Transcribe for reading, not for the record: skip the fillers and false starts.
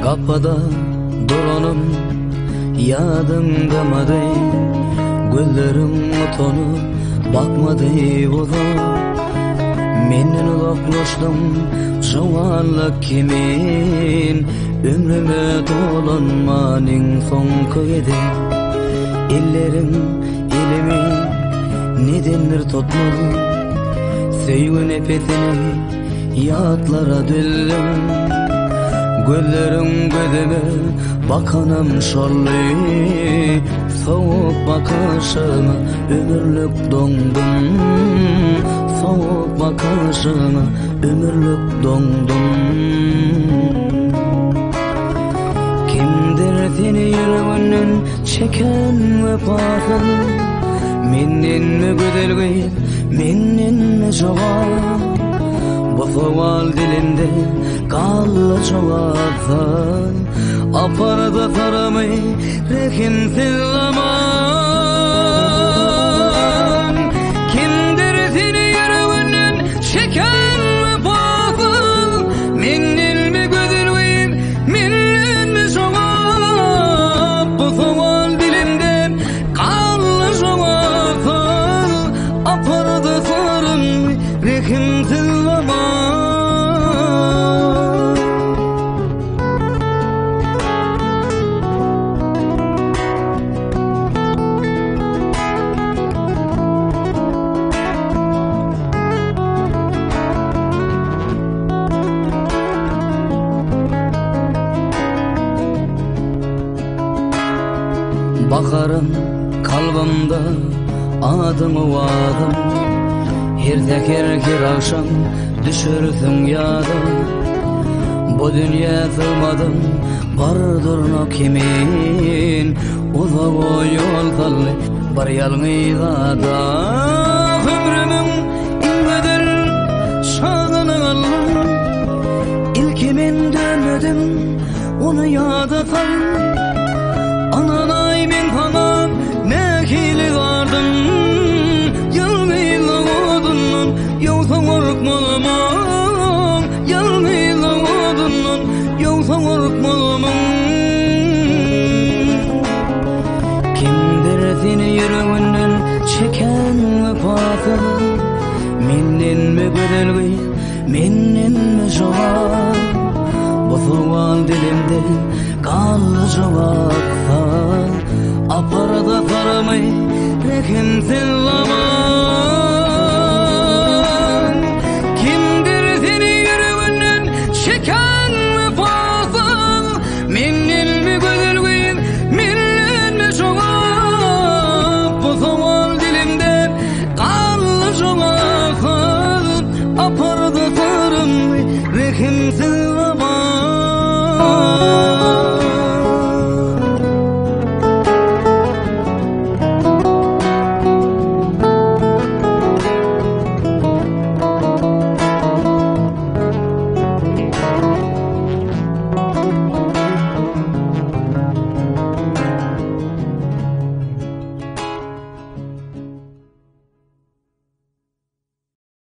Kapıda duranım yadımdamadı, gözlerim otonu bakmadı oda. Menden uzaklaştım jowallık kimin, ömrüme dolanmanın soňky edi. Ellerim elimi nedendir tutmaz, söýgü nefesini yatlara döldüm. Gözlerim gözüme bakanım şolly, soğuk bakışına ömürlük dondum. Soğuk bakışına ömürlük dondum. Kimdir seni yüreğinden çeken vefasız, menden mi güzelgi, menden mi jogap? Bu sowal dilimde kallı çoğalsa, aparda taramay rekimsiz zaman. Kimdir seni yüreğinden çeken vefasız, menden mi güzelgiyim, menden mi jogap? Bu sowal dilimden kallı çoğalsa, aparda taramay rekimsiz zaman. Bakarım kalbimde adım vadım, her zeker her akşam düşürsün yadım. Bu dünya sığmadım bardır no kimin, uzak o yol sallı bar yalnız adam. Ömrümün ingedir şanını aldım, ilkimin dönmedim onu yada sal. Ananay men sana ne kili vardım, yalnızla odunun yoksa korkmalımın, yalnızla odunun yoksa korkmalımın. Kimdir seni yüreğinden çeken vefasız, menden mi güzelgi, menden mi jogap? Bu sowal dilimde kallı jogapsa, aparda taramay rekimsiz zaman.